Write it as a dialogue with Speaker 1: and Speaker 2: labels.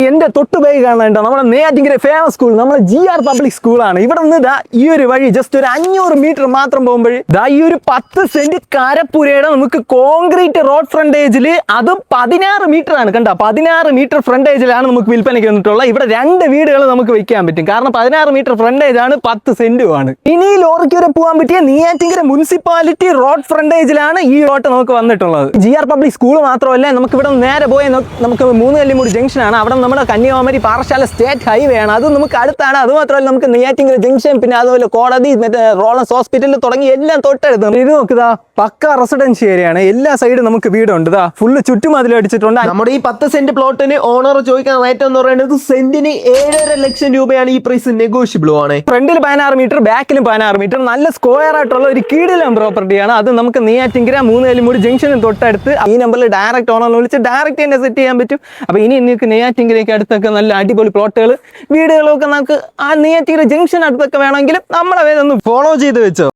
Speaker 1: എന്റെ തൊട്ടുപൈ കാണേണ്ട നമ്മുടെ നെയ്യാറ്റിൻകര ഫേമസ് സ്കൂൾ നമ്മുടെ GR പബ്ലിക് സ്കൂളാണ്. ഇവിടെ നിന്ന് ദാ ഈ ഒരു വഴി ജസ്റ്റ് ഒരു 500 മീറ്റർ മാത്രം പോകുമ്പോൾ ദാ ഈ ഒരു 10 സെന്റ് കാരപ്പുരയുടെ നമുക്ക് കോൺക്രീറ്റ് റോഡ് ഫ്രണ്ടേജിൽ അതും 16 മീറ്റർ ആണ്. കണ്ട 16 മീറ്റർ ഫ്രണ്ടേജിലാണ് നമുക്ക് വിൽപ്പനയ്ക്ക് വന്നിട്ടുള്ളത്. ഇവിടെ 2 വീടുകൾ നമുക്ക് വെക്കാൻ പറ്റും. കാരണം 16 മീറ്റർ ഫ്രണ്ടേജ് ആണ്, 10 സെന്റുമാണ്. ഇനി ലോറിക്ക് വരെ പോകാൻ പറ്റിയ നെയ്യാറ്റിൻകര മുനിസിപ്പാലിറ്റി റോഡ് ഫ്രണ്ടേജിലാണ് ഈ റോഡ് നമുക്ക് വന്നിട്ടുള്ളത്. GR പബ്ലിക് സ്കൂൾ മാത്രമല്ല, നമുക്ക് ഇവിടെ നേരെ പോയി നമുക്ക് 3 കല്ലിമൂടി ജംഗ്ഷൻ ആണ്. അവിടെ നമ്മുടെ കന്യാകുമാരി പാറശാല സ്റ്റേറ്റ് ഹൈവേ ആണ്. അത് നമുക്ക് അടുത്താണ്. അതുമാത്രമല്ല നമുക്ക് നെയ്യാറ്റിൻകര ജംഗ്ഷൻ, പിന്നെ അതുപോലെ കോടതി, മറ്റേ റോളൻസ് ഹോസ്പിറ്റൽ തുടങ്ങി എല്ലാം തൊട്ടടുത്ത്. ഇത് നോക്കുക, പക്ക റെസിഡൻഷ്യൽ ഏരിയ ആണ്. എല്ലാ സൈഡും നമുക്ക് വീടുണ്ട്. ഫുള്ള് ചുറ്റുമതിൽ അടിച്ചിട്ടുണ്ട്.
Speaker 2: നമ്മുടെ ഈ 10 സെന്റ് പ്ലോട്ടിന് ഓണർ ചോദിക്കുന്ന റേറ്റ് എന്ന് പറയുന്നത് സെന്റിന് 7.5 ലക്ഷം രൂപയാണ്. ഈ പ്രൈസ് നെഗോഷ്യബിൾ ആണ്.
Speaker 1: ഫ്രണ്ടിൽ 16 മീറ്റർ, ബാക്കിലും 16 മീറ്റർ, നല്ല സ്ക്വയർ ആയിട്ടുള്ള ഒരു കിടിലം പ്രോപ്പർട്ടിയാണ്. അത് നമുക്ക് നെയ്യാറ്റിൻകര 3 കല്ലിമൂടി ജംഗ്ഷനും തൊട്ടടുത്ത്. ഈ നമ്പറിൽ ഡയറക്റ്റ് ഓണറിനെ വിളിച്ച് ഡയറക്റ്റ് തന്നെ സെറ്റ് ചെയ്യാൻ പറ്റും. അപ്പോൾ ഇനി നിങ്ങൾക്ക് നെയ്യാറ്റിൻകരയ്ക്ക് അടുത്തൊക്കെ നല്ല അടിപൊളി പ്ലോട്ടുകൾ, വീടുകളൊക്കെ നമുക്ക് ആ നെയ്യാറ്റിൻകര ജംഗ്ഷൻ അടുത്തൊക്കെ വേണമെങ്കിലും നമ്മളെ ഒന്ന് ഫോളോ ചെയ്ത് വെച്ചോ.